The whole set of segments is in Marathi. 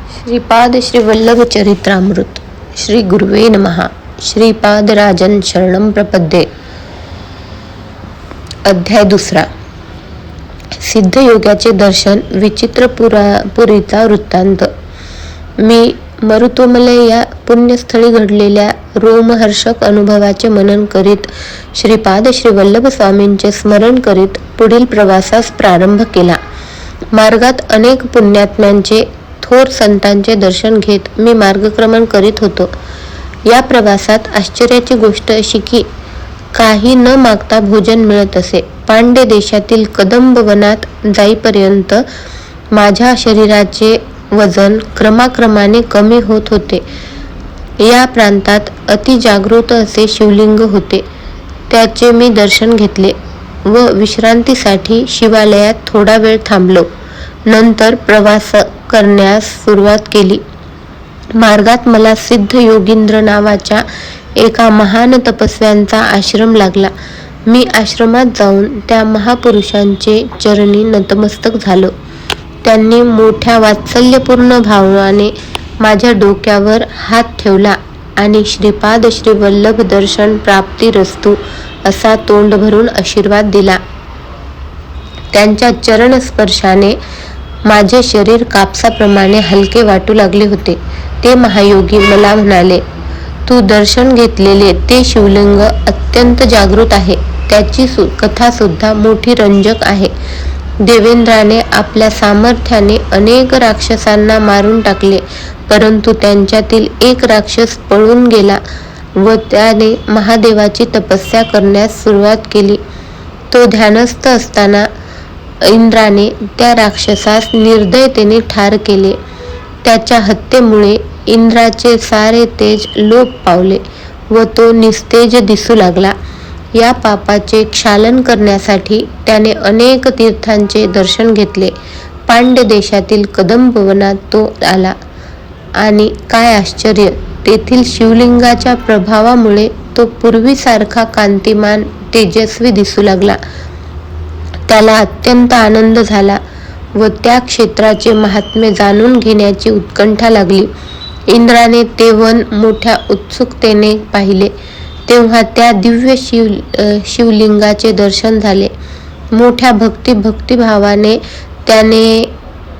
श्रीपाद श्री वल्लभ चरित्रामृत. श्री गुरुवे नमः. श्रीपाद राजन शरणं प्रपद्ये. अध्याय दुसरा. सिद्धयोगाचे दर्शन. विचित्रपुरीचा वृत्तांत. मी मरुतोमले या पुण्यस्थळी घडलेल्या रोमहर्षक अनुभवाचे मनन करीत श्रीपाद श्री वल्लभ स्वामींचे स्मरण करीत पुढील प्रवासास प्रारंभ केला. मार्गात अनेक पुण्यात्म्यांचे थोर संतांचे दर्शन घेत मी मार्गक्रमण करीत होतो. या प्रवासात आश्चर्याची गोष्ट अशी की काही न मागता भोजन मिळत असे. पांड्य देशातील कदंब वनात जाईपर्यंत माझ्या शरीराचे वजन क्रमाक्रमाने कमी होत होते. या प्रांतात अति जागृत असे शिवलिंग होते. त्याचे मी दर्शन घेतले व विश्रांतीसाठी शिवालयात थोडा वेळ थांबलो. नंतर प्रवास करण्यास सुरुवात केली. मार्गात मला सिद्ध योगींद्र नावाच्या एका महान तपस्व्यांचा आश्रम लागला. मी आश्रमात जाऊन त्या महापुरुषांचे चरणी नतमस्तक झालो. त्यांनी मोठ्या वात्सल्यपूर्ण भावाने माझ्या डोक्यावर हात ठेवला आणि श्रीपाद श्री वल्लभ दर्शन प्राप्तिरस्तु असा तोंड भरून आशीर्वाद दिला. त्यांच्या चरण स्पर्शाने माझे शरीर कापसाप्रमाणे हलके वाटू लागले होते. ते महायोगी मला म्हणाले, तू दर्शन घेतलेले ते शिवलिंग अत्यंत जागृत आहे. त्याची कथा सुद्धा मोठी रंजक आहे. देवेंद्राने आपल्या सामर्थ्याने अनेक राक्षसांना मारून टाकले, परंतु त्यांच्यातील एक राक्षस पळून गेला व त्याने महादेवाची तपस्या करण्यास सुरुवात केली. तो ध्यानस्थ असताना इंद्राने त्या राक्षसास निर्दयतेने ठार केले. त्याच्या हत्येमुळे इंद्राचे सारे तेज लोप पावले व तो निस्तेज दिसू लागला. या पापाचे क्षालन करण्यासाठी त्याने अनेक तीर्थांचे दर्शन घेतले. पांड्य देशातील कदंब वनात तो आला आणि काय आश्चर्य, तेथील शिवलिंगाच्या प्रभावामुळे तो पूर्वीसारखा कांतिमान तेजस्वी दिसू लागला. त्याला अत्यंत आनंद झाला व त्या क्षेत्राचे महात्म्य जाणून घेण्याची उत्कंठा लागली. इंद्राने ते वन मोठ्या उत्सुकतेने पाहिले तेव्हा त्या दिव्य शिवलिंगाचे दर्शन झाले. मोठ्या भक्तिभावाने त्याने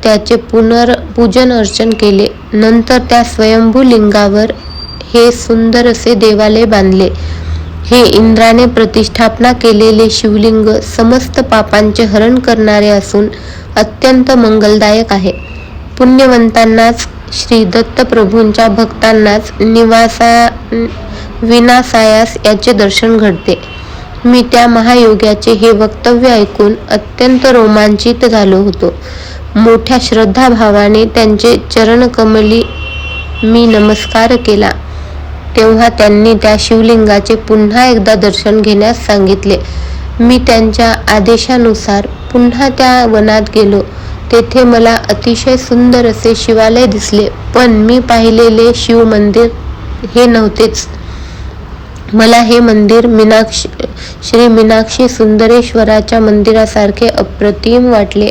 त्याचे पूजन अर्चन केले. नंतर त्या स्वयंभू लिंगावर हे सुंदर असे देवालय बांधले. हे इंद्राने प्रतिष्ठापना केलेले शिवलिंग समस्त पापांचे हरण करणारे असून अत्यंत मंगलदायक आहे. पुण्यवंतांनाच श्री दत्तप्रभूंच्या भक्तांनाच विनासायास याचे दर्शन घडते. मी त्या महायोग्याचे हे वक्तव्य ऐकून अत्यंत रोमांचित झालो होतो. मोठ्या श्रद्धाभावाने त्यांचे चरणकमली मी नमस्कार केला. तेव्हा त्यांनी त्या शिवलिंगाचे पुन्हा एकदा दर्शन घेण्यास सांगितले. मी त्यांच्या आदेशानुसार पुन्हा त्या वनात गेलो. तेथे मला अतिशय सुंदर असे शिवालय दिसले, पण मी पाहिलेले शिव मंदिर हे नव्हतेच. मला हे मंदिर श्री मीनाक्षी सुंदरेश्वराच्या मंदिरासारखे अप्रतिम वाटले.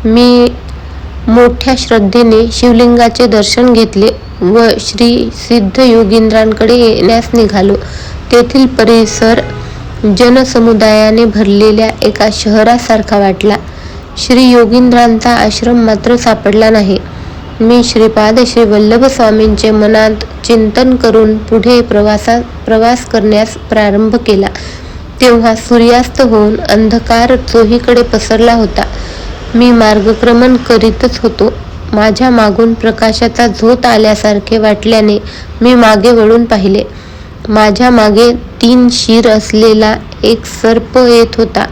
मी मोठ्या श्रद्धेने शिवलिंगाचे दर्शन घेतले व श्री सिद्ध योगींद्रांकडे येण्यास निघालो. तेथील परिसर जनसमुदायाने भरलेल्या एका शहरासारखा वाटला. श्री योगींद्रांचा आश्रम मात्र सापडला नाही. मी श्रीपाद श्री वल्लभ स्वामींचे मनात चिंतन करून पुढे प्रवास करण्यास प्रारंभ केला. तेव्हा सूर्यास्त होऊन अंधकार चोहीकडे पसरला होता. मी मार्गक्रमण करीतच होतो. माझ्या मागून प्रकाशाचा झोत आल्यासारखे वाटल्याने मी मागे वळून पाहिले. माझ्या मागे 3 शीर असलेला एक सर्प येत होता.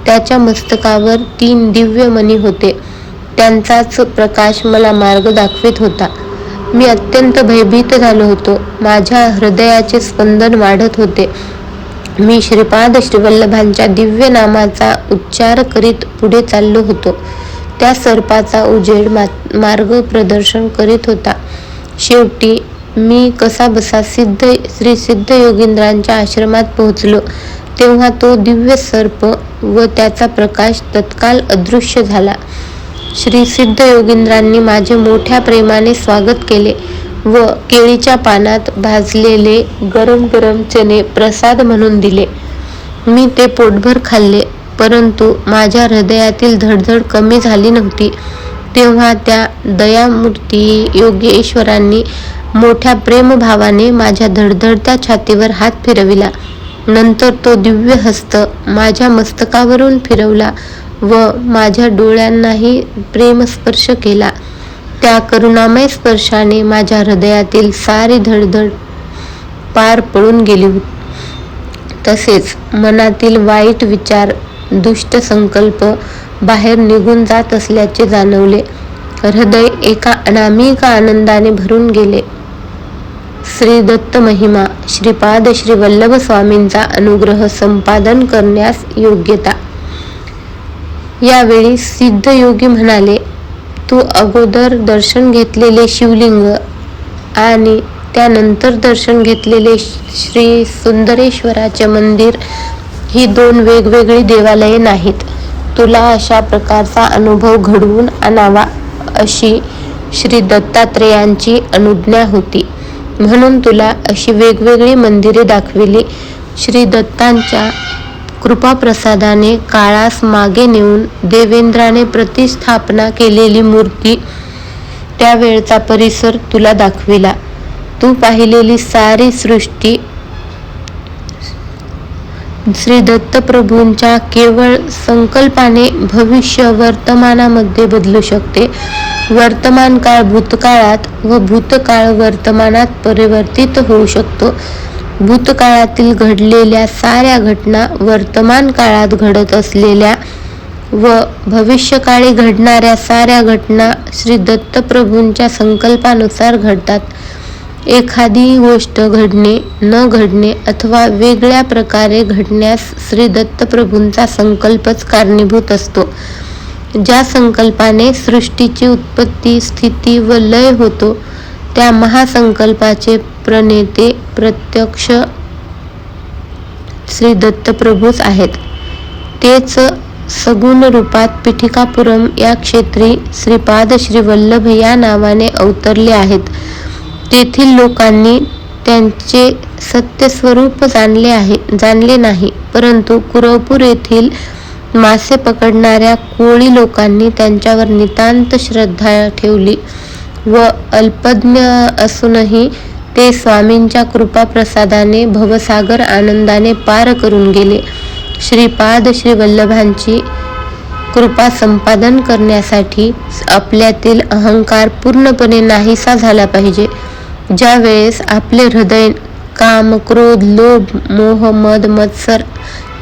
त्याच्या मस्तकावर 3 दिव्य मणी होते. त्यांचाच प्रकाश मला मार्ग दाखवित होता. मी अत्यंत भयभीत झालो होतो. माझ्या हृदयाचे स्पंदन वाढत होते. मी श्रीपाद श्रीवल्लभांच्या दिव्य नामाचा उच्चार करीत पुढे चाललो होतो. त्या सर्पाचा उजेड मार्ग प्रदर्शन करीत होता. शेवटी मी कसाबसा श्री सिद्ध योगींद्रांच्या आश्रमात पोहोचलो. तेव्हा तो दिव्य सर्प व त्याचा प्रकाश तत्काल अदृश्य झाला. श्री सिद्ध योगींद्रांनी माझे मोठ्या प्रेमाने स्वागत केले व केळीच्या पानात भाजलेले गरम गरम चणे प्रसाद म्हणून दिले. मी ते पोटभर खाल्ले, परंतु माझ्या हृदयातील धडधड कमी झाली नव्हती. तेव्हा त्या दयामूर्ती योगेश्वरांनी मोठ्या प्रेमभावाने माझ्या धडधडत्या छातीवर हात फिरविला. नंतर तो दिव्य हस्त माझ्या मस्तकावरून फिरवला व माझ्या डोळ्यांनाही प्रेमस्पर्श केला. त्या करुणामय स्पर्शाने माझ्या हृदयातील सारी धडधड पार पळून गेली. तसेच मनातील वाईट विचार, दुष्ट संकल्प बाहेर निघून जात असल्याचे जाणवले. हृदय एका अनामिक आनंदाने भरून गेले. श्री दत्त महिमा. श्रीपाद श्री वल्लभ स्वामींचा अनुग्रह संपादन करण्यास योग्यता. यावेळी सिद्ध योगी म्हणाले, तू अगोदर दर्शन घेतलेले शिवलिंग आणि त्यानंतर दर्शन घेतलेले श्री सुंदरेश्वराचे मंदिर ही दोन वेगवेगळी देवालये नाहीत. तुला अशा प्रकारचा अनुभव घडवून आणावा अशी श्री दत्तात्रेयांची अनुज्ञा होती, म्हणून तुला अशी वेगवेगळी मंदिरे दाखविली. श्री दत्तांच्या कृपाप्रसादाने काळास मागे नेऊन देवेंद्राने प्रतिष्ठापना केलेली मूर्ती, त्यावेळचा परिसर तुला दाखविला. तू पाहिलेली सारी सृष्टी श्री दत्तप्रभूंच्या केवळ संकल्पाने भविष्य वर्तमानामध्ये बदलू शकते. वर्तमान काळ भूतकाळात व भूतकाळ वर्तमानात परिवर्तित होऊ शकतो. भूतकाळातील घडलेल्या साऱ्या घटना वर्तमान काळात घडत असलेल्या व भविष्यकाळी घडणाऱ्या साऱ्या घटना श्री दत्तप्रभूंच्या संकल्पानुसार घडतात. एखादी गोष्ट घडणे, न घडणे अथवा वेगळ्या प्रकारे घडण्यास श्री दत्तप्रभूंचा संकल्पच कारणीभूत असतो. ज्या संकल्पाने सृष्टीची उत्पत्ती, स्थिती व लय होतो, त्या महासंकल्पाचे प्रणेते प्रत्यक्ष श्री दत्तप्रभूच आहेत. तेच सगुण रूपात पीठिकापुरम या क्षेत्री श्रीपाद श्री वल्लभ या नावाने अवतरले आहेत. तेथील लोकांनी त्यांचे सत्यस्वरूप जाणले नाही, परंतु कुरवपूर येथील मासे पकडणाऱ्या कोळी लोकांनी त्यांच्यावर नितांत श्रद्धा ठेवली व अल्पज्ञ असूनही ते स्वामींच्या कृपाप्रसादाने भवसागर आनंदाने पार करून गेले. श्रीपाद श्री वल्लभांची कृपा संपादन करण्यासाठी आपल्यातील अहंकार पूर्णपणे नाहीसा झाला पाहिजे. ज्या वेळेस आपले हृदय काम, क्रोध, लोभ, मोह, मद, मत्सर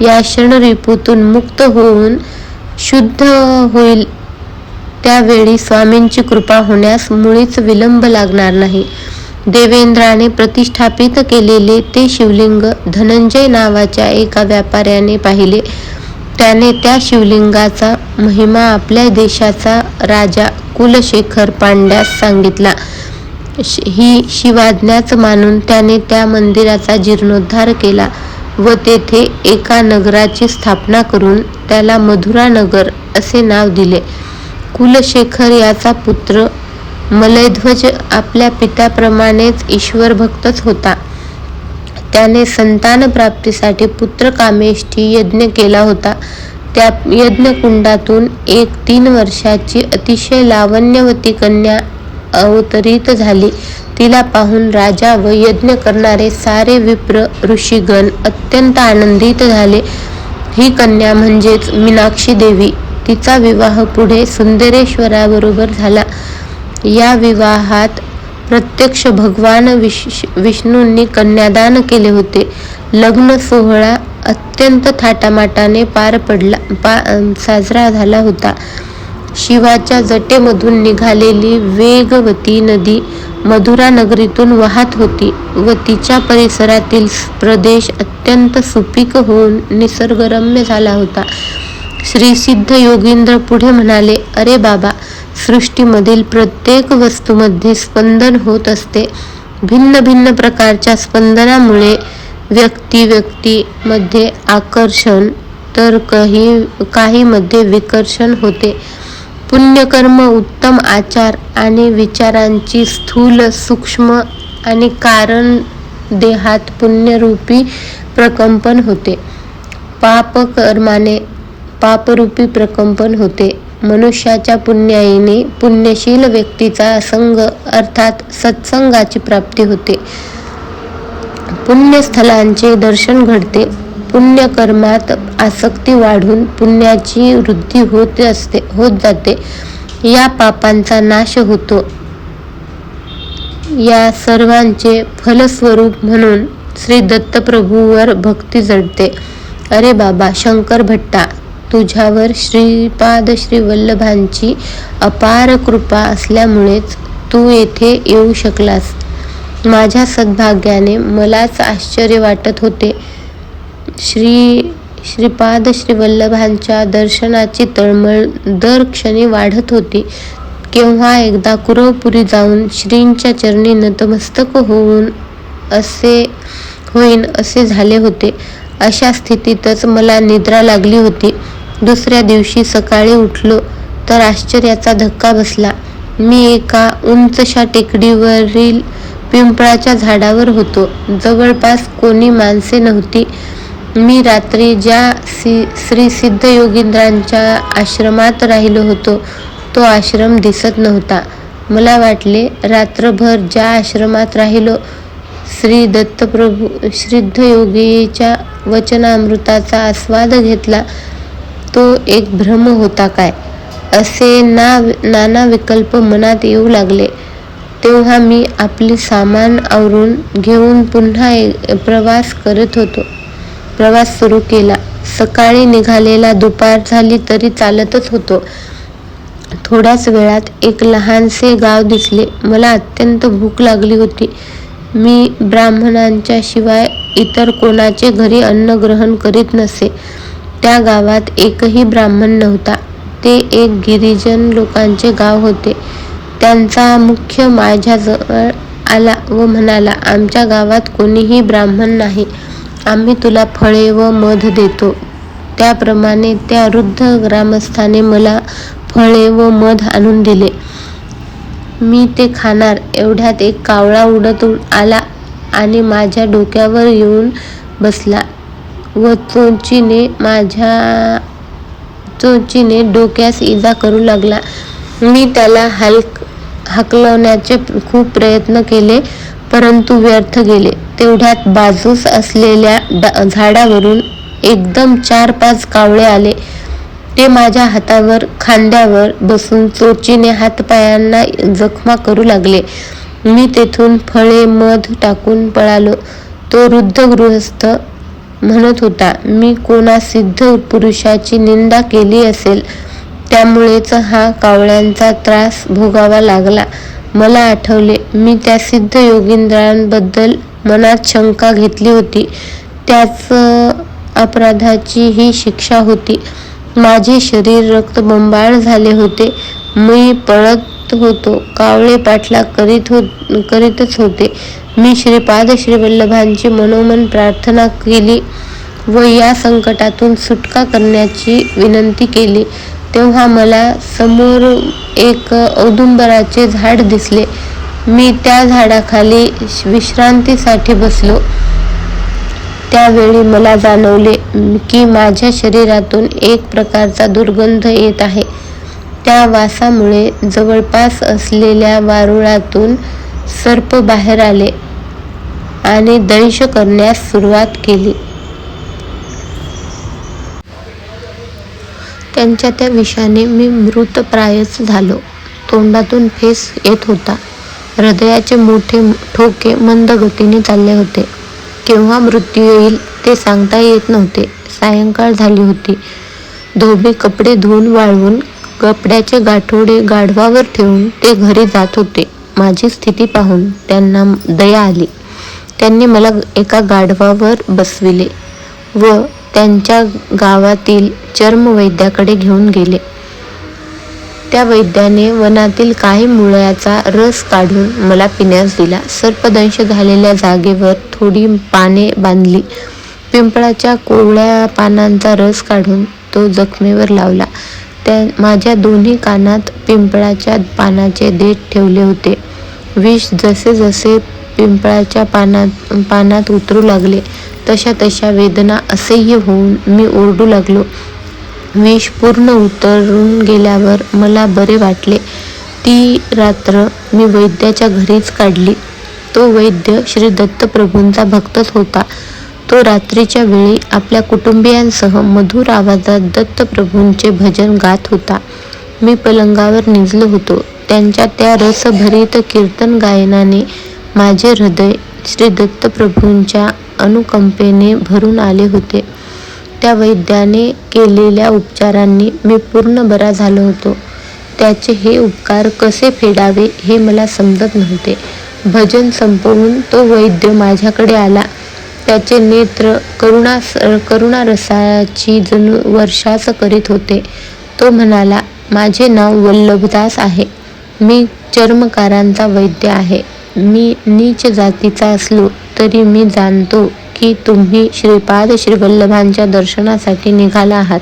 या क्षणरिपूतून मुक्त होऊन शुद्ध होईल, त्यावेळी स्वामींची कृपा होण्यास मुळीच विलंब लागणार नाही. देवेंद्राने प्रतिष्ठापित केलेले ते शिवलिंग धनंजय नावाच्या एका व्यापाऱ्याने पाहिले. त्याने त्या शिवलिंगाचा महिमा आपल्या देशाचा राजा कुलशेखर पांड्यास सांगितला. ही शिवाज्ञाच मानून त्याने त्या मंदिराचा जीर्णोद्धार केला व तेथे एका नगराची स्थापना करून त्याला मधुरा नगर असे नाव दिले. कुलशेखर याचा पुत्र मलयध्वज आपल्या पित्याप्रमाणेच ईश्वरभक्तच होता. त्याने संतान प्राप्तीसाठी पुत्रकामेष्ठी यज्ञ केला होता. त्या यज्ञकुंडातून एक 3 वर्षाची अतिशय लावण्यवती कन्या अवतरित झाली. तिला पाहून राजा व यज्ञ करणारे सारे विप्र ऋषीगण अत्यंत आनंदित झाले. ही कन्या म्हणजेच मीनाक्षी देवी. तिचा विवाह पुढे सुंदरेश्वराबरोबर झाला. या विवाहात प्रत्यक्ष भगवान विष्णूंनी कन्यादान केले होते. लग्न सोहळा अत्यंत थाटामाटाने साजरा झाला होता. शिवाच्या जटेमधून निघालेली वेगवती नदी मधुरा नगरीतून वाहत होती व तिच्या परिसरातील प्रदेश अत्यंत सुपीक होऊन निसर्गरम्य झाला होता. श्री सिद्ध योगींद्र पुढे म्हणाले, अरे बाबा, सृष्टीमधील प्रत्येक वस्तूमध्ये स्पंदन होत असते. भिन्न भिन्न प्रकारच्या स्पंदनामुळे व्यक्ती मध्ये आकर्षण तर काही मध्ये विकर्षण होते. पुण्यकर्म, उत्तम आचार आणि विचारांची स्थूल, सूक्ष्म आणि कारण देहात पुण्यरूपी प्रकंपन होते. पापकर्माने पापरूपी प्रकंपन होते. मनुष्याच्या पुण्याईने पुण्यशील व्यक्तीचा संग अर्थात सत्संगाची प्राप्ती होते. पुण्यस्थलांचे दर्शन घडते. पुण्यकर्मात आसक्ती वाढून पुण्याची वृद्धी होत जाते. या पापांचा नाश होतो. या सर्वांचे फलस्वरूप म्हणून श्री दत्तप्रभूवर भक्ती जडते. अरे बाबा शंकर भट्टा, तुझ्यावर श्रीपाद श्री वल्लभांची अपार कृपा असल्यामुळेच तू येथे येऊ शकलास. माझ्या सद्भाग्याने मलाच आश्चर्य वाटत होते. श्रीपाद श्री वल्लभांच्या दर्शनाची तळमळ दर क्षणी वाढत होती. केव्हा एकदा कुरवपुरी जाऊन श्रींच्या चरणी नतमस्तक होईन असे झाले होते. अशा स्थितीतच मला निद्रा लागली होती. दुसऱ्या दिवशी सकाळी उठलो तर आश्चर्याचा धक्का बसला. मी एका उंचशा टेकडीवरील पिंपळाच्या झाडावर होतो. जवळपास कोणी माणसे नव्हती. मी रात्री ज्या श्री सिद्धयोगींद्रांच्या आश्रमात राहिलो होतो तो आश्रम दिसत नव्हता. मला वाटले रात्रभर ज्या आश्रमात राहिलो, श्री दत्तप्रभू सिद्धयोगीच्या वचनामृताचा आस्वाद घेतला, तो एक भ्रम होता काय, असे नाना विकल्प मनात येऊ लागले. तेव्हा मी आपली सामान आवरून घेऊन पुन्हा प्रवास सुरू केला. सकाळी निघालेला दुपार झाली तरी चालतच होतो. थोड्याच वेळात एक लहानसे गाव दिसले. मला अत्यंत भूक लागली होती. मी ब्राह्मणांच्या शिवाय इतर कोणाचे घरी अन्न ग्रहण करीत नसे. त्या गावात एकही ब्राह्मण नव्हता. ते एक गिरिजन लोकांचे गाव होते. त्यांचा मुख्य माझ्याजवळ आला व म्हणाला, आमच्या गावात कोणीही ब्राह्मण नाही. आम्ही तुला फळे व मध देतो. त्याप्रमाणे त्या वृद्ध ग्रामस्थाने मला फळे व मध आणून दिले. मी ते खाणार एवढ्यात एक कावळा उडत आला आणि माझ्या डोक्यावर येऊन बसला व चोचीने डोक्यास इजा करू लागला. मी त्याला हाकलवण्याचे खूप प्रयत्न केले, परंतु व्यर्थ गेले. तेवढ्यात बाजूस असलेल्या झाडावरून एकदम 4-5 कावळे आले. ते माझ्या हातावर खांद्यावर बसून चोचीने हातपायांना जखमा करू लागले. मी तेथून फळे मध टाकून पळालो. तो वृद्ध गृहस्थ म्हणत होता, मी कोणा सिद्ध पुरुषाची निंदा केली असेल, त्यामुळेच हा कावळ्यांचा त्रास भोगावा लागला. मला आठवले, मी त्या सिद्ध योगींद्रांबद्दल मनात शंका घेतली होती. त्याच अपराधाची ही शिक्षा होती. माझे शरीर रक्तबंबाळ झाले होते. मी पळत होतो. कावळे पाठलाग करीतच होते. मी श्रीपाद श्री वल्लभांची मनोमन प्रार्थना केली व या संकटातून सुटका करण्याची विनंती केली. तेव्हा मला समोर एक औदुंबराचे झाड दिसले. मी त्या झाडाखाली विश्रांतीसाठी बसलो. त्यावेळी मला जाणवले की माझ्या शरीरातून एक प्रकारचा दुर्गंध येत आहे. त्या वासामुळे जवळपास असलेल्या वारुळातून सर्प बाहेर आले आणि दंश करण्यास सुरुवात केली. त्यांच्या त्या विषाने मी मृतप्रायच झालो. तोंडातून फेस येत होता. हृदयाचे मोठे ठोके मंद गतीने चालले होते. केव्हा मृत्यू येईल ते सांगता येत नव्हते. सायंकाळ झाली होती. धोबे कपडे धुवून वाळवून कपड्याचे गाठोडे गाढवावर ठेवून ते घरी जात होते. माझी स्थिती पाहून त्यांना दया आली. त्यांनी मला एका गाढवावर बसविले व त्यांच्या गावातील चर्मवैद्याकडे घेऊन गेले. त्या वैद्याने वनातील काही मुळ्याचा रस काढून मला पिण्यास दिला. सर्पदंश झालेल्या जागेवर थोडी पाने बांधली. पिंपळाच्या कोवळ्या पानांचा रस काढून तो जखमेवर लावला. माझ्या दोन्ही कानात पिंपळाच्या पानाचे देठ ठेवले होते. विष जसे जसे पिंपळाच्या पानात उतरू लागले तशा तशा वेदना असह्य होऊन मी ओरडू लागलो. विष पूर्ण उतरून गेल्यावर मला बरे वाटले. ती रात्र मी वैद्याच्या घरीच काढली. तो वैद्य श्री दत्तप्रभूंचा भक्तच होता. तो रात्रीच्या वेळी आपल्या कुटुंबियांसह मधुर आवाजात दत्तप्रभूंचे भजन गात होता. मी पलंगावर निजलो होतो. त्यांच्या त्या रसभरित कीर्तन गायनाने माझे हृदय श्री दत्तप्रभूंच्या अनुकंपेने भरून आले होते. त्या वैद्याने केलेल्या उपचारांनी मी पूर्ण बरा झालो होतो. त्याचे हे उपकार कसे फेडावे हे मला समजत नव्हते. भजन संपवून तो वैद्य माझ्याकडे आला. त्याचे नेत्र करुणारसाची जणू वर्षाच करीत होते. तो म्हणाला, माझे नाव वल्लभदास आहे. मी चर्मकारांचा वैद्य आहे. मी नीच जातीचा असलो तरी मी जाणतो की तुम्ही श्रीपाद श्रीवल्लभांच्या दर्शनासाठी निघाला आहात.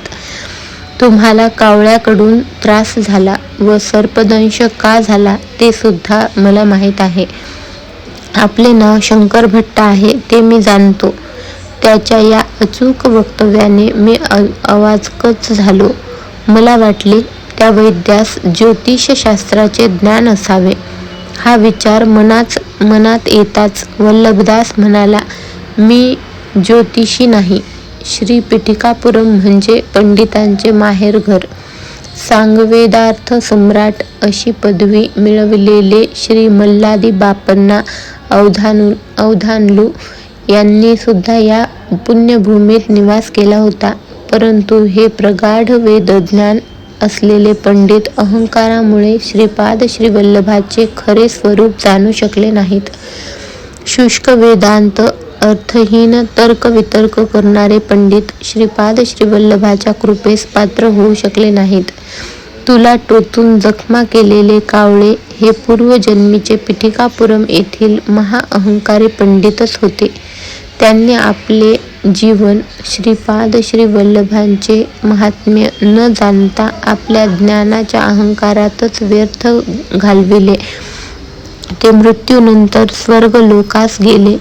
तुम्हाला कावळ्याकडून त्रास झाला व सर्पदंश का झाला ते सुद्धा मला माहीत आहे. आपले नाव शंकर भट्ट आहे ते मी जाणतो. त्याच्या या अचूक वक्तव्याने मी अवाचकच झालो. मला वाटले त्या वैद्यास ज्योतिषशास्त्राचे ज्ञान असावे. हा विचार मनात येताच वल्लभदास म्हणाला, मी ज्योतिषी नाही. श्री पिठिकापुरम म्हणजे पंडितांचे माहेरघर. सांगवेदार्थ सम्राट अशी पदवी मिळवलेले श्री मल्हारी बापण्णा अवधानलू यांनी सुद्धा या पुण्यभूमीत निवास केला होता. परंतु हे प्रगाढ वेदज्ञान असलेले पंडित अहंकारामुळे श्रीपाद श्रीवल्लभाचे खरे स्वरूप जाणू शकले नाहीत. शुष्क वेदांत अर्थहीन तर्कवितर्क करणारे पंडित श्रीपाद श्रीवल्लभाच्या कृपेस पात्र होऊ शकले नाहीत. तुला टोचून जखमा केलेले कावळे हे पूर्वजन्मीचे पिठिकापुरम येथील महाअहंकारी पंडितच होते. त्यांनी आपले जीवन श्रीपाद श्रीवल्लभांचे महात्म्य न जाणता आपल्या ज्ञानाच्या अहंकारातच व्यर्थ घालविले. ते मृत्यूनंतर स्वर्गलोकास गेले.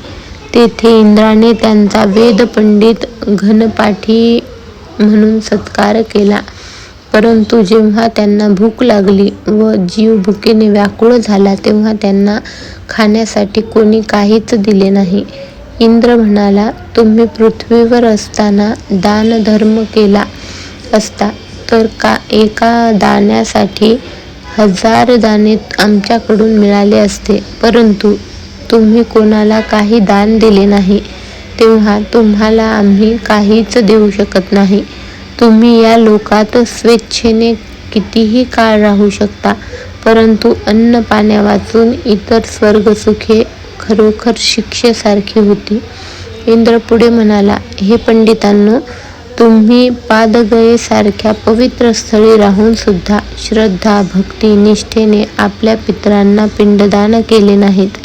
तेथे इंद्राने त्यांचा वेदपंडित घनपाठी म्हणून सत्कार केला. परंतु जेव्हा त्यांना भूक लागली व जीव भुकेने व्याकुळ झाला तेव्हा त्यांना खाण्यासाठी कोणी काहीच दिले नाही. इंद्र म्हणाला, तुम्ही पृथ्वीवर असताना दानधर्म केला असता तर एका दाण्यासाठी 1000 दाणे आमच्याकडून मिळाले असते. परंतु तुम्ही कोणाला काही दान दिले नाही, तेव्हा तुम्हाला आम्ही काहीच देऊ शकत नाही. तुम्ही या लोकात स्वेच्छेने कितीही काळ राहू शकता, परंतु अन्न पाण्यावाचून इतर स्वर्गसुखे खरोखर शिक्षेसारखी होती. इंद्र पुढे म्हणाला, हे पंडितांनो, तुम्ही पादगयेसारख्या पवित्र स्थळी राहून सुद्धा श्रद्धा भक्ती निष्ठेने आपल्या पितरांना पिंडदान केले नाहीत.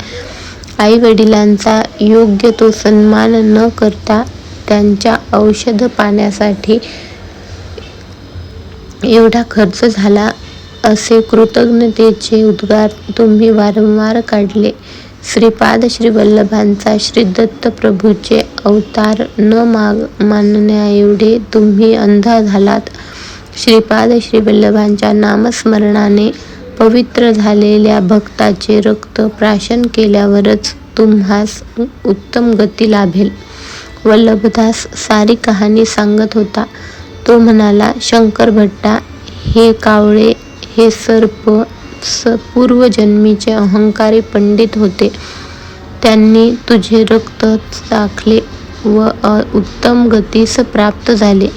आई वडिलांचा योग्य तो सन्मान न करता त्यांच्या औषध पाण्यासाठी एवढा खर्च झाला असे कृतज्ञतेचे उद्गार तुम्ही वारंवार काढले. श्रीपाद श्रीवल्लभांचा श्री दत्तप्रभूचे अवतार न मानण्याएवढे तुम्ही अंधा झालात. श्रीपाद श्रीवल्लभांच्या नामस्मरणाने पवित्र झालेल्या भक्ताचे रक्त प्राशन केल्यावरच तुम्हास उत्तम गती लाभेल. वल्लभदास सारी कहाणी सांगत होता. तो म्हणाला, शंकर भट्टा, हे कावळे, हे सर्प पूर्वजन्मीचे अहंकारी पंडित होते. त्यांनी तुझे रक्त चाखले व उत्तम गतीस प्राप्त झाले.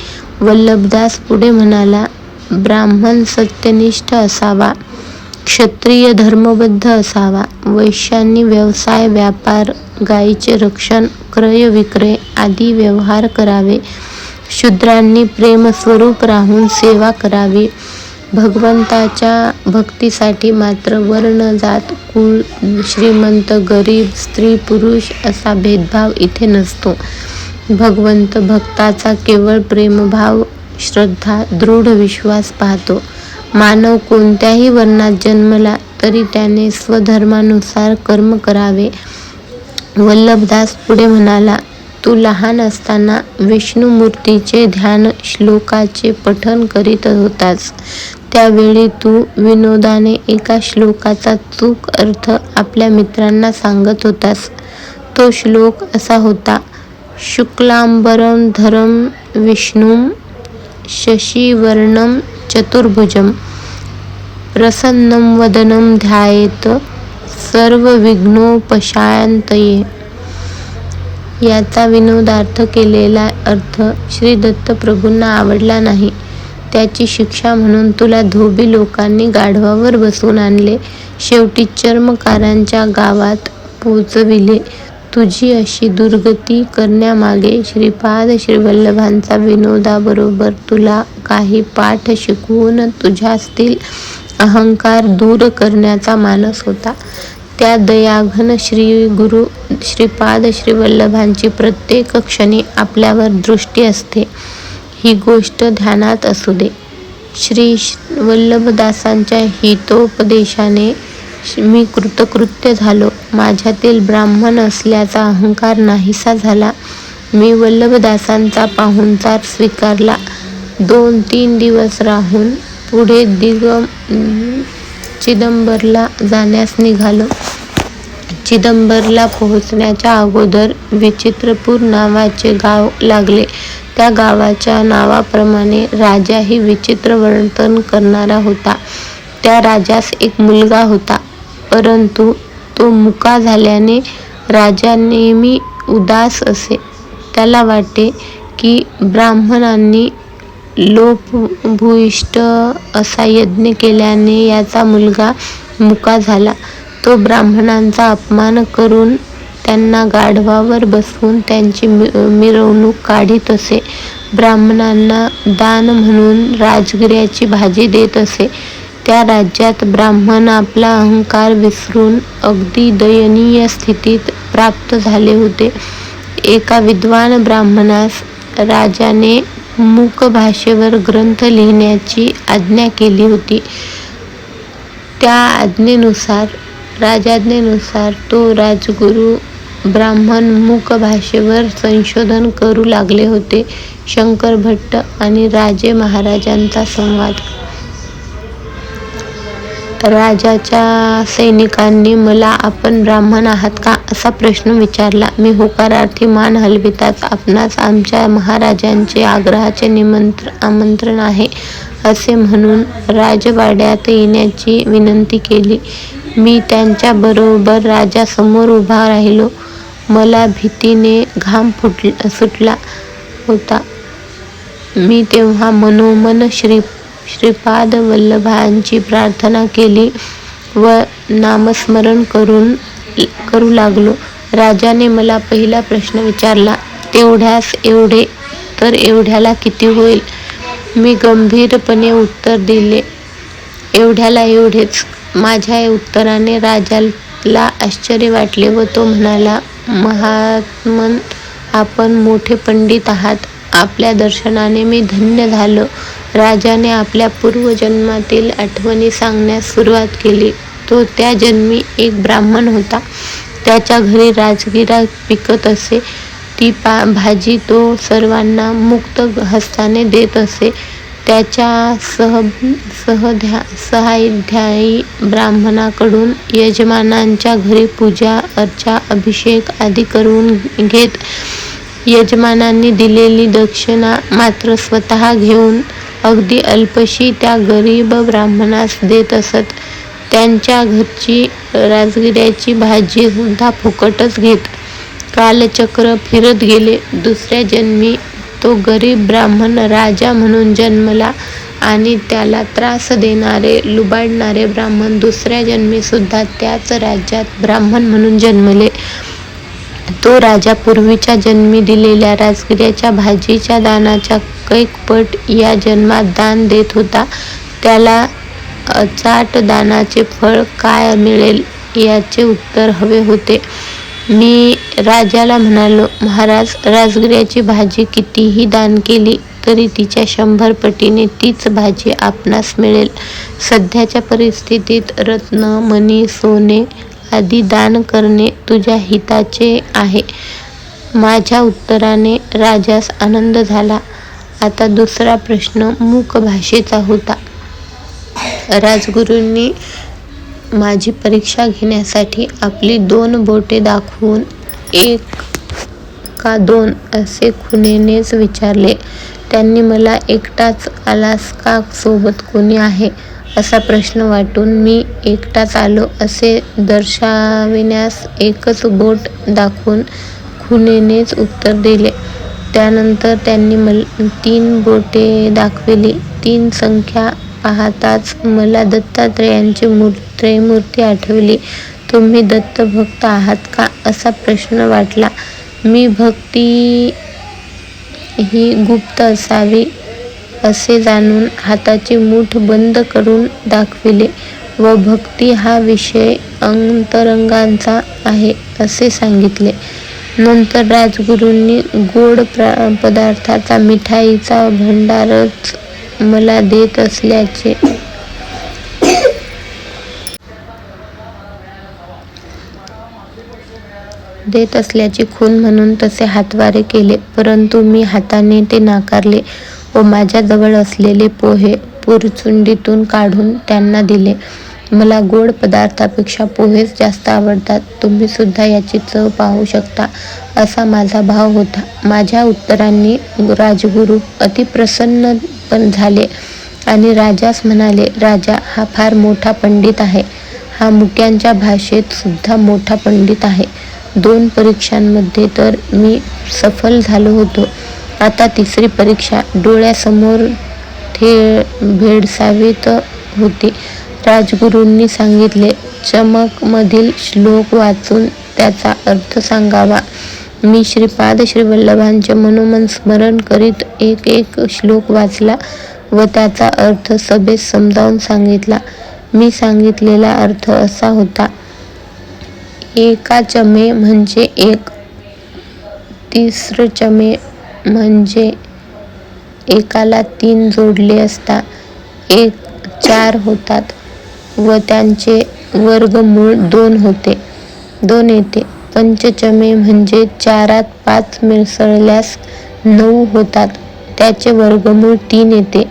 वल्लभदास पुढे म्हणाला, ब्राह्मण सत्यनिष्ठ असावा, क्षत्रिय धर्मबद्ध असावा, वैश्यांनी व्यवसाय व्यापार, गायीचे रक्षण, क्रय विक्रय आदी व्यवहार करावे, शूद्रांनी प्रेमस्वरूप राहून सेवा करावी. भगवंताच्या भक्तीसाठी मात्र वर्ण जात कुळ श्रीमंत गरीब स्त्री पुरुष असा भेदभाव इथे नसतो. भगवंत भक्ताचा केवळ प्रेमभाव श्रद्धा, दृढ विश्वास पाहतो. मानव कोणत्याही वर्णात जन्मला तरी त्याने स्वधर्मानुसार कर्म करावे. वल्लभदास पुढे म्हणाला, तू लहान असताना विष्णुमूर्तीचे ध्यान श्लोकाचे पठण करीत होतास. त्यावेळी तू विनोदाने एका श्लोकाचा चूक अर्थ आपल्या मित्रांना सांगत होतास. तो श्लोक असा होता, शुक्लांबरं धरं विष्णुं शशिवर्णं चतुर्भुजं प्रसन्नं वदनं ध्यायेत सर्वविघ्नोपशांतये. याचा विनोदार्थ केलेला अर्थ श्री दत्तप्रभूंना आवडला नाही. त्याची शिक्षा म्हणून तुला धोबी लोकांनी गाढवावर बसवून आणले, शेवटी चर्मकारांच्या गावात पोचविले. तुझी अशी दुर्गती करण्यामागे श्रीपाद श्रीवल्लभांचा विनोदाबरोबर तुला काही पाठ शिकवून तुझ्यातील अहंकार दूर करण्याचा मानस होता. त्या दयाघन श्री गुरु श्रीपाद श्रीवल्लभांची प्रत्येक क्षणी आपल्यावर दृष्टी असते, ही गोष्ट ध्यानात असू दे. श्री वल्लभदासांच्या हितोपदेशाने मी कृतकृत्य झालो. माझ्यातील ब्राह्मण असल्याचा अहंकार नाहीसा झाला. मी वल्लभदासांचा पाहुणचार स्वीकारला. 2-3 दिवस राहून पुढे चिदंबरला जाण्यास निघालो. चिदंबरला पोहोचण्याच्या अगोदर विचित्रपूर नावाचे गाव लागले. त्या गावाच्या नावाप्रमाणे राजाही विचित्र वर्तन करणारा होता. त्या राजास एक मुलगा होता, परंतु तो मुका झाल्याने राजा नेहमी उदास असे. त्याला वाटे की ब्राह्मणांनी लोपभूयिष्ठ असा यज्ञ केल्याने याचा मुलगा मुका झाला. तो ब्राह्मणांचा अपमान करून त्यांना गाढवावर बसवून त्यांची मिरवणूक काढीत असे. ब्राह्मणांना दान म्हणून राजगिऱ्याची भाजी देत असे. त्या राज्यात ब्राह्मण आपला अहंकार विसरून अगदी दयनीय स्थितीत प्राप्त झाले होते. एका विद्वान ब्राह्मणास राजाने मूक भाषेवर ग्रंथ लिहिण्याची आज्ञा केली होती. त्या राजाज्ञेनुसार तो राजगुरू ब्राह्मण मूक भाषेवर संशोधन करू लागले होते. शंकर भट्ट आणि राजे महाराजांचा संवाद. राजाच्या सैनिकांनी मला आपण ब्राह्मण आहात का असा प्रश्न विचारला. मी होकारार्थी मान हलविताच आपणास आमच्या महाराजांचे आग्रहाचे आमंत्रण आहे असे म्हणून राजवाड्यात येण्याची विनंती केली. मी त्यांच्याबरोबर राजासमोर उभा राहिलो. मला भीतीने घाम सुटला होता. मी तेव्हा मनोमन श्रीपाद वल्लभांची प्रार्थना केली व नामस्मरण करू लागलो. राजाने मला पहिला प्रश्न विचारला, तेवढ्यास एवढे तर एवढ्याला किती होईल? मी गंभीरपणे उत्तर दिले, एवढ्याला एवढेच. माझ्या उत्तराने राजाला आश्चर्य वाटले व तो म्हणाला, महात्मन, आपण मोठे पंडित आहात. आपल्या दर्शनाने मी धन्य झालो. राजाने आपल्या पूर्वजन्मातील आठवणी सांगण्यास सुरुवात केली. तो त्या जन्मी एक ब्राह्मण होता. त्याच्या घरी राजगिरा पिकत असे. ती भाजी तो सर्वांना मुक्त हस्ताने देत असे. त्याच्या सहाध्यायी ब्राह्मणाकडून यजमानांच्या घरी पूजा अर्चा अभिषेक आदी करून घेत. यजमानांनी दिलेली दक्षिणा मात्र स्वतः घेऊन अगदी अल्पशी त्या गरीब ब्राह्मणास देत असत. त्यांच्या घरची राजगिऱ्याची भाजी सुद्धा फुकटच घेत. कालचक्र फिरत गेले. दुसऱ्या जन्मी तो गरीब ब्राह्मण राजा म्हणून जन्मला आणि त्याला त्रास देणारे लुबाडणारे ब्राह्मण दुसऱ्या जन्मी सुद्धा त्याच राज्यात ब्राह्मण म्हणून जन्मले. तो राजा पूर्वीच्या जन्मी दिलेल्या राजगिऱ्याच्या भाजीच्या दानाच्या कैकपट या जन्मात दान देत होता. त्याला अचाट दानाचे फळ काय मिळेल याचे उत्तर हवे होते. मी राजाला म्हणालो, महाराज, राजगिऱ्याची भाजी कितीही दान केली तरी तिच्या 100 पटीने तीच भाजी आपणास मिळेल. सध्याच्या परिस्थितीत रत्न, मणी, सोने आदी दान करणे तुझ्या हिताचे आहे. माझ्या उत्तराने राजास आनंद झाला. आता दुसरा प्रश्न मूक भाषेचा होता. राजगुरूंनी माझी परीक्षा घेण्यासाठी आपली 2 बोटे दाखवून 1 का 2 असे खुणेनेच विचारले. त्यांनी मला एकटाच आलास का सोबत कोणी आहे असा प्रश्न वाटून मी एकटाच आलो असे दर्शविण्यास 1च बोट दाखवून खुणेनेच उत्तर दिले. त्यानंतर त्यांनी मला 3 बोटे दाखविली. 3 संख्या पाहताच मला दत्तात्रेयांची त्रयमूर्ती आठवली. तुम्ही दत्तभक्त आहात का असा प्रश्न वाटला. मी भक्ती ही गुप्त असावी असे जाणून हाताची मूठ बंद करून दाखविले व भक्ती हा विषय अंतरंगाचा आहे असे सांगितले. नंतर राजगुरूंनी गोड पदार्थाचा मिठाईचा भंडारच मला देत असल्याची खूण म्हणून तसे हातवारे केले, परंतु मी हाताने ते नाकारले व माझ्याजवळ असलेले पोहे पुरचुंडीतून काढून त्यांना दिले. मला गोड पदार्थापेक्षा पोहेच जास्त आवडतात. तुम्ही सुद्धा याची चव पाहू शकता असा माझा भाव होता. माझ्या उत्तरांनी राजगुरू अतिप्रसन्न पण झाले आणि राजास म्हणाले, राजा हा फार मोठा पंडित आहे. हा मुक्यांच्या भाषेत सुद्धा मोठा पंडित आहे. 2 परीक्षांमध्ये तर मी सफल झालो होतो. आता 3री परीक्षा डोळ्यासमोर भेडसावीत होती. राजगुरूंनी सांगितले, चमक मधील श्लोक वाचून त्याचा अर्थ सांगावा. मी श्रीपाद श्रीवल्लभांचे मनोमन स्मरण करीत एक श्लोक वाचला व त्याचा अर्थ सभेत समजावून सांगितला. मी सांगितलेला अर्थ असा होता. एकाचमे म्हणजे 1, 3चमे म्हणजे एकाला 3 जोडले असता 4 होतात व त्यांचे वर्गमूळ 2 येते. पंचचमे म्हणजे 4त 5 मिसळल्यास 9 होतात, त्याचे वर्गमूळ 3 येते.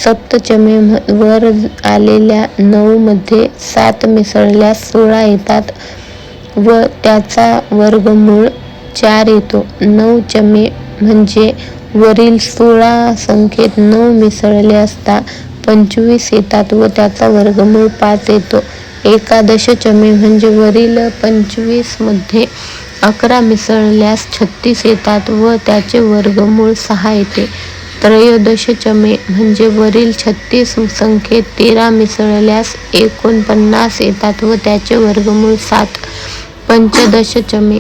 सप्तचमे वर आलेल्या 9 मध्ये 7 मिसळल्यास 16 येतात व त्याचा वर्गमूळ 4 येतो. 9चमे म्हणजे वरील 16 संख्येत 9 मिसळले असता 25 येतात व त्याचा वर्गमूळ 5 येतो. एकादशचमे म्हणजे वरील 25 मध्ये 11 मिसळल्यास 36 येतात व त्याचे वर्गमूळ 6 येते. त्रयोदशचमे म्हणजे वरील 36 संख्येत 13 मिसळल्यास 49 येतात व त्याचे वर्गमूळ 7. पंचदशचमे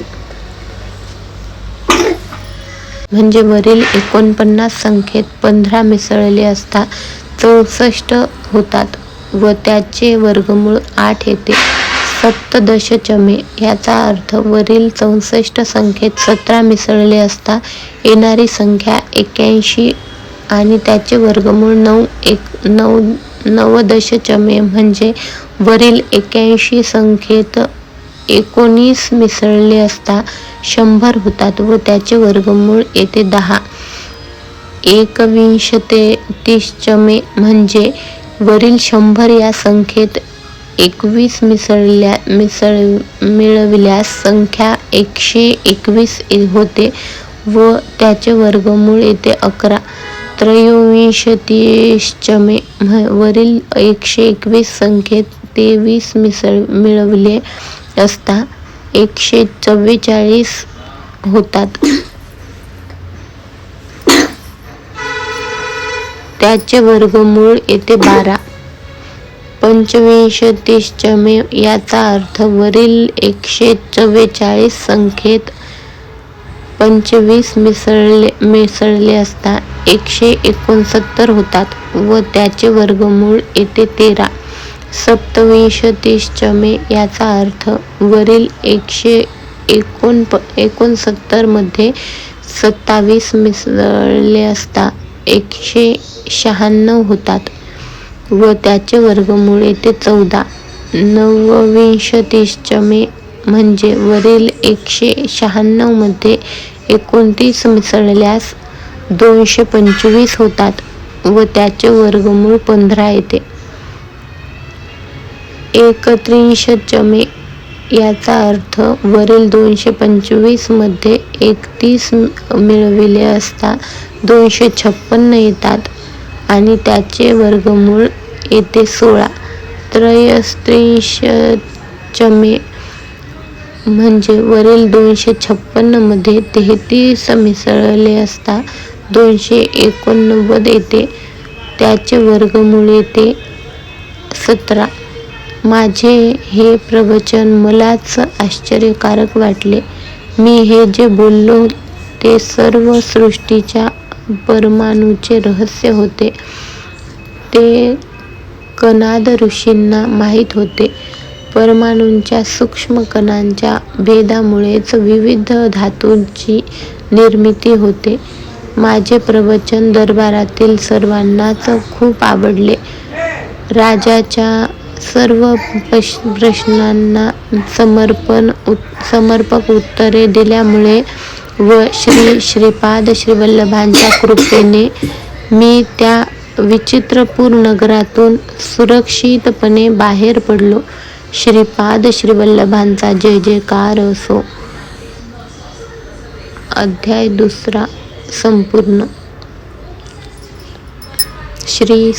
म्हणजे वरील 49 संख्येत 15 मिसळले असता 64 होतात व त्याचे वर्गमूळ 8 येते. सप्तदशचमे याचा अर्थ वरील 64 संख्येत 17 मिसळले असता येणारी संख्या 81 आणि त्याचे वर्गमूळ 9. नवदशचमे म्हणजे वरील 81 संख्येत 19 मिसळले असता 100 होतात व त्याचे वर्गमूळ येते 10. एकविंशतिचमे म्हणजे वरील 100 या संख्येत 21 मिळविल्यास संख्या 121 होते व त्याचे वर्गमूळ येते 11. त्रयोविंशतिचमे वरील 121 संख्येत 23 मिळविले असता 144 होतात, त्याचे वर्गमूळ येते 12. पंचविंशतिचमे याचा अर्थ वरील 144 संख्येत 25 मिसळले असता 169 होतात व त्याचे वर्गमूळ येते 13. सप्तविंशतिचमे याचा अर्थ वरील 169 मध्ये 27 मिसळले असता 196 होतात व त्याचे वर्गमूळ येते 14. 29 म्हणजे वरील 196 मध्ये 29 मिसळल्यास 225 होतात व त्याचे वर्गमूळ 15 येते. 31 याचा अर्थ वरील 225 मध्ये 31 मिळविले असता 256 येतात आणि त्याचे वर्गमूळ येते 16. 33 म्हणजे वरील 256 मध्ये 33 मिसळले असता 289 येते, त्याचे वर्गमूळ येते 17. माझे हे प्रवचन मलाच आश्चर्यकारक वाटले. मी हे जे बोललो ते सर्व सृष्टीच्या परमाणूचे रहस्य होते. ते कणाद ऋषींना माहीत होते. परमाणूंच्या सूक्ष्म कणांच्या भेदामुळेच विविध धातूंची निर्मिती होते. माझे प्रवचन दरबारातील सर्वांनाच खूप आवडले. राजाच्या सर्व प्रश्नांना समर्पक उत्तरे दिल्यामुळे व श्रीपाद श्रीवल्लभांच्या कृपेने मी त्या विचित्रपूर नगरातून सुरक्षितपणे बाहेर पडलो. श्रीपाद श्रीवल्लभांचा जय जयकार असो. अध्याय 2 संपूर्ण. श्री